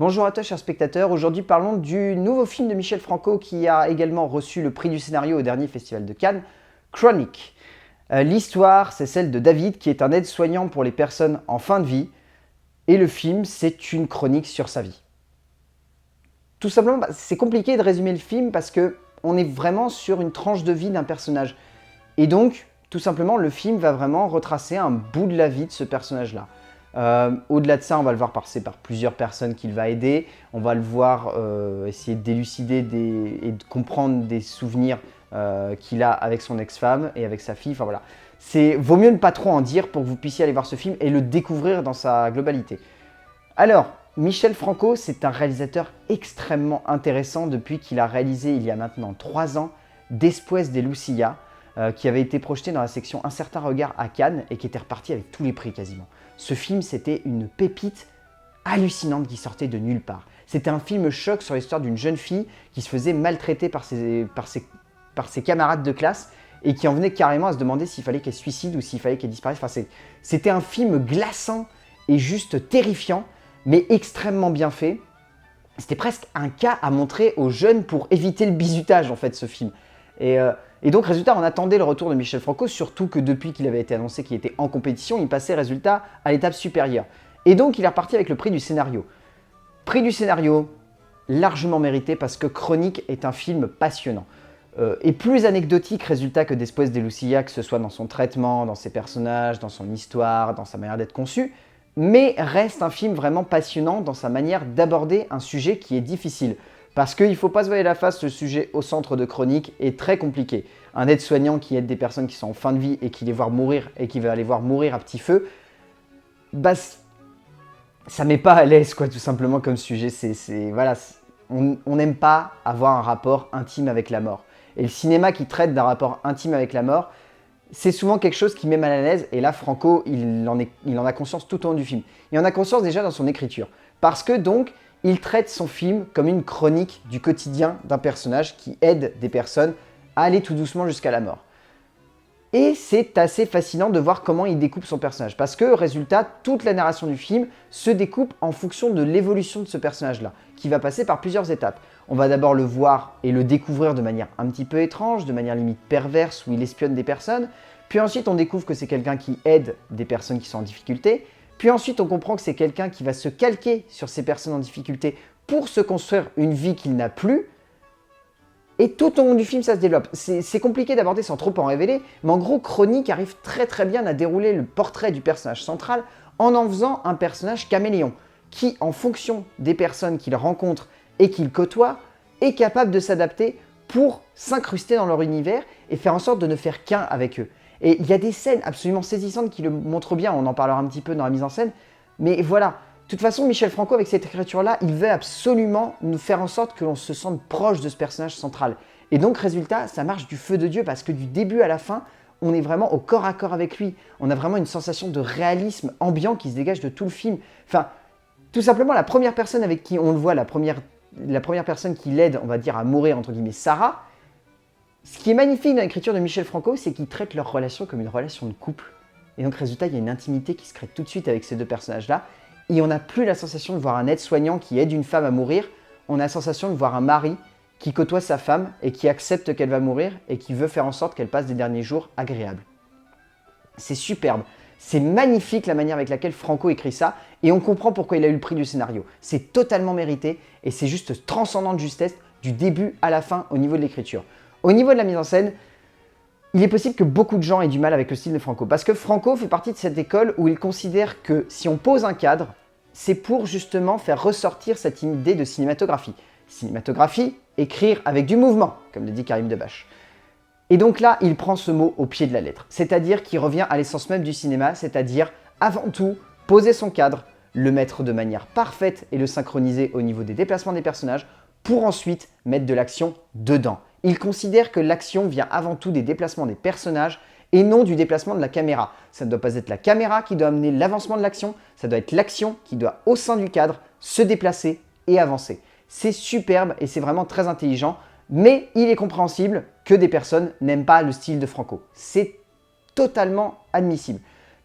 Bonjour à toi chers spectateurs, aujourd'hui parlons du nouveau film de Michel Franco qui a également reçu le prix du scénario au dernier festival de Cannes, Chronic. L'histoire, c'est celle de David qui est un aide-soignant pour les personnes en fin de vie et le film, c'est une chronique sur sa vie. Tout simplement, c'est compliqué de résumer le film parce qu'on est vraiment sur une tranche de vie d'un personnage. Et donc, tout simplement, le film va vraiment retracer un bout de la vie de ce personnage-là. Au-delà de ça, on va le voir passer par plusieurs personnes qu'il va aider. On va le voir essayer de d'élucider et de comprendre des souvenirs qu'il a avec son ex-femme et avec sa fille. Enfin voilà. Vaut mieux ne pas trop en dire pour que vous puissiez aller voir ce film et le découvrir dans sa globalité. Alors, Michel Franco, c'est un réalisateur extrêmement intéressant depuis qu'il a réalisé il y a maintenant 3 ans Después de Lucía, qui avait été projeté dans la section Un certain regard à Cannes et qui était reparti avec tous les prix quasiment. Ce film, c'était une pépite hallucinante qui sortait de nulle part. C'était un film choc sur l'histoire d'une jeune fille qui se faisait maltraiter par ses camarades de classe et qui en venait carrément à se demander s'il fallait qu'elle se suicide ou s'il fallait qu'elle disparaisse. Enfin, c'était un film glaçant et juste terrifiant, mais extrêmement bien fait. C'était presque un cas à montrer aux jeunes pour éviter le bizutage, en fait, ce film. Et donc, résultat, on attendait le retour de Michel Franco, surtout que depuis qu'il avait été annoncé qu'il était en compétition, il passait, résultat, à l'étape supérieure. Et donc, il est reparti avec le prix du scénario. Prix du scénario, largement mérité parce que Chronique est un film passionnant. Et plus anecdotique, résultat, que Después de Lucía, que ce soit dans son traitement, dans ses personnages, dans son histoire, dans sa manière d'être conçu, mais reste un film vraiment passionnant dans sa manière d'aborder un sujet qui est difficile. Parce qu'il ne faut pas se voiler la face, le sujet au centre de Chronique est très compliqué. Un aide-soignant qui aide des personnes qui sont en fin de vie et qui les voit mourir et qui va les voir mourir à petit feu, bah, ça met pas à l'aise, quoi, tout simplement comme sujet. Voilà, on n'aime pas avoir un rapport intime avec la mort. Et le cinéma qui traite d'un rapport intime avec la mort, c'est souvent quelque chose qui met mal à l'aise. Et là, Franco, il en a conscience tout au long du film. Il en a conscience déjà dans son écriture. Parce que donc, il traite son film comme une chronique du quotidien d'un personnage qui aide des personnes à aller tout doucement jusqu'à la mort. Et c'est assez fascinant de voir comment il découpe son personnage. Parce que, résultat, toute la narration du film se découpe en fonction de l'évolution de ce personnage-là, qui va passer par plusieurs étapes. On va d'abord le voir et le découvrir de manière un petit peu étrange, de manière limite perverse, où il espionne des personnes. Puis ensuite, on découvre que c'est quelqu'un qui aide des personnes qui sont en difficulté. Puis ensuite, on comprend que c'est quelqu'un qui va se calquer sur ces personnes en difficulté pour se construire une vie qu'il n'a plus. Et tout au long du film, ça se développe. C'est compliqué d'aborder sans trop en révéler, mais en gros, Chronique arrive très très bien à dérouler le portrait du personnage central en faisant un personnage caméléon, qui, en fonction des personnes qu'il rencontre et qu'il côtoie, est capable de s'adapter pour s'incruster dans leur univers et faire en sorte de ne faire qu'un avec eux. Et il y a des scènes absolument saisissantes qui le montrent bien, on en parlera un petit peu dans la mise en scène, mais voilà. De toute façon, Michel Franco, avec cette écriture-là, il veut absolument nous faire en sorte que l'on se sente proche de ce personnage central. Et donc, résultat, ça marche du feu de Dieu parce que du début à la fin, on est vraiment au corps à corps avec lui. On a vraiment une sensation de réalisme ambiant qui se dégage de tout le film. Enfin, tout simplement, la première personne avec qui on le voit, la première personne qui l'aide, on va dire, à mourir, entre guillemets, Sarah, ce qui est magnifique dans l'écriture de Michel Franco, c'est qu'il traite leur relation comme une relation de couple. Et donc, résultat, il y a une intimité qui se crée tout de suite avec ces deux personnages-là. Et on n'a plus la sensation de voir un aide-soignant qui aide une femme à mourir, on a la sensation de voir un mari qui côtoie sa femme et qui accepte qu'elle va mourir et qui veut faire en sorte qu'elle passe des derniers jours agréables. C'est superbe, c'est magnifique la manière avec laquelle Franco écrit ça et on comprend pourquoi il a eu le prix du scénario. C'est totalement mérité et c'est juste transcendant de justesse du début à la fin au niveau de l'écriture. Au niveau de la mise en scène, il est possible que beaucoup de gens aient du mal avec le style de Franco, parce que Franco fait partie de cette école où il considère que si on pose un cadre, c'est pour justement faire ressortir cette idée de cinématographie. Cinématographie, écrire avec du mouvement, comme le dit Karim Debache. Et donc là, il prend ce mot au pied de la lettre, c'est-à-dire qu'il revient à l'essence même du cinéma, c'est-à-dire avant tout poser son cadre, le mettre de manière parfaite et le synchroniser au niveau des déplacements des personnages, pour ensuite mettre de l'action dedans. Il considère que l'action vient avant tout des déplacements des personnages et non du déplacement de la caméra. Ça ne doit pas être la caméra qui doit amener l'avancement de l'action, ça doit être l'action qui doit, au sein du cadre, se déplacer et avancer. C'est superbe et c'est vraiment très intelligent, mais il est compréhensible que des personnes n'aiment pas le style de Franco. C'est totalement admissible.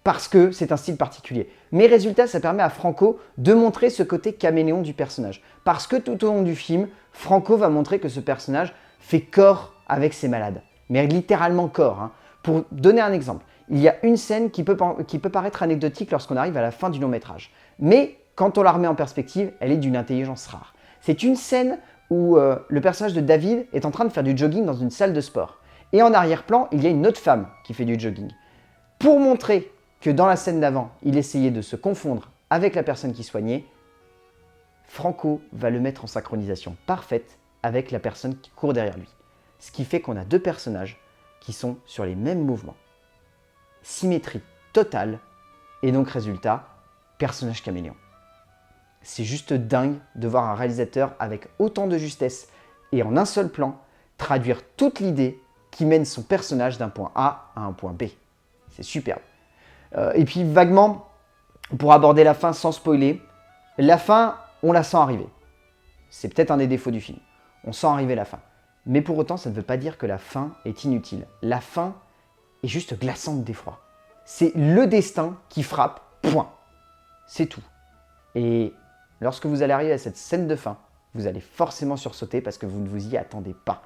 parce que c'est un style particulier. Mais résultat, ça permet à Franco de montrer ce côté caméléon du personnage. Parce que tout au long du film, Franco va montrer que ce personnage fait corps avec ses malades. Mais littéralement corps. Hein. Pour donner un exemple, il y a une scène qui peut paraître anecdotique lorsqu'on arrive à la fin du long métrage. Mais quand on la remet en perspective, elle est d'une intelligence rare. C'est une scène où le personnage de David est en train de faire du jogging dans une salle de sport. Et en arrière-plan, il y a une autre femme qui fait du jogging. Pour montrer que dans la scène d'avant, il essayait de se confondre avec la personne qui soignait, Franco va le mettre en synchronisation parfaite avec la personne qui court derrière lui. Ce qui fait qu'on a deux personnages qui sont sur les mêmes mouvements. Symétrie totale, et donc résultat, personnage caméléon. C'est juste dingue de voir un réalisateur avec autant de justesse et en un seul plan traduire toute l'idée qui mène son personnage d'un point A à un point B. C'est superbe. Et puis vaguement, pour aborder la fin sans spoiler, la fin, on la sent arriver. C'est peut-être un des défauts du film. On sent arriver la fin. Mais pour autant, ça ne veut pas dire que la fin est inutile. La fin est juste glaçante d'effroi. C'est le destin qui frappe, point. C'est tout. Et lorsque vous allez arriver à cette scène de fin, vous allez forcément sursauter parce que vous ne vous y attendez pas.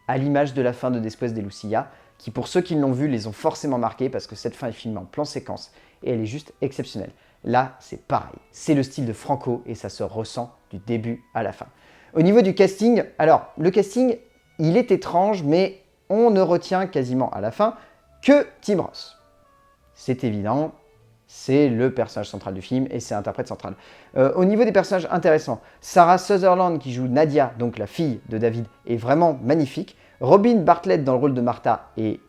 À l'image de la fin de Después de Lucía, qui pour ceux qui l'ont vu, les ont forcément marqués parce que cette fin est filmée en plan séquence et elle est juste exceptionnelle. Là, c'est pareil. C'est le style de Franco et ça se ressent du début à la fin. Au niveau du casting, alors, le casting, il est étrange, mais on ne retient quasiment à la fin que Tim Roth. C'est évident, c'est le personnage central du film et c'est l'interprète central. Au niveau des personnages intéressants, Sarah Sutherland qui joue Nadia, donc la fille de David, est vraiment magnifique. Robin Bartlett dans le rôle de Martha est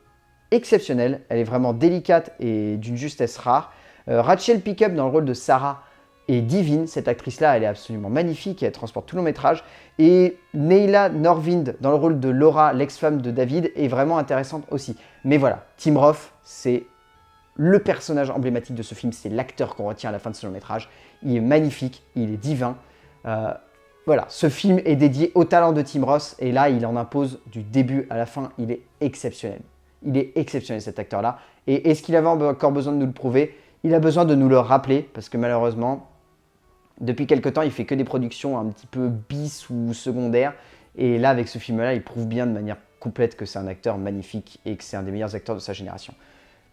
exceptionnelle, elle est vraiment délicate et d'une justesse rare. Rachel Pickup dans le rôle de Sarah est divine, cette actrice-là, elle est absolument magnifique et elle transporte tout le long métrage. Et Neila Norvind dans le rôle de Laura, l'ex-femme de David, est vraiment intéressante aussi. Mais voilà, Tim Roth, c'est le personnage emblématique de ce film, c'est l'acteur qu'on retient à la fin de ce long métrage. Il est magnifique, il est divin. Voilà, ce film est dédié au talent de Tim Roth et là, il en impose du début à la fin. Il est exceptionnel. Il est exceptionnel cet acteur-là. Et est-ce qu'il avait encore besoin de nous le prouver? Il a besoin de nous le rappeler parce que malheureusement, depuis quelque temps, il fait que des productions un petit peu bis ou secondaires. Et là, avec ce film-là, il prouve bien de manière complète que c'est un acteur magnifique et que c'est un des meilleurs acteurs de sa génération.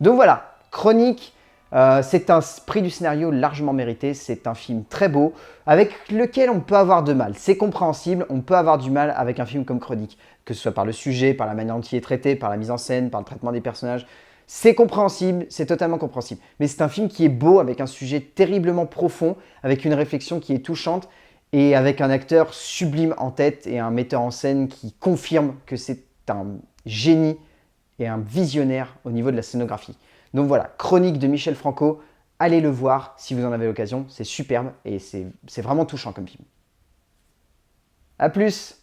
Donc voilà, Chronique, c'est un prix du scénario largement mérité. C'est un film très beau avec lequel on peut avoir de mal. C'est compréhensible, on peut avoir du mal avec un film comme Chronique, que ce soit par le sujet, par la manière dont il est traité, par la mise en scène, par le traitement des personnages. C'est compréhensible, c'est totalement compréhensible. Mais c'est un film qui est beau, avec un sujet terriblement profond, avec une réflexion qui est touchante et avec un acteur sublime en tête et un metteur en scène qui confirme que c'est un génie et un visionnaire au niveau de la scénographie. Donc voilà, Chronique de Michel Franco, allez le voir si vous en avez l'occasion, c'est superbe et c'est vraiment touchant comme film. A plus!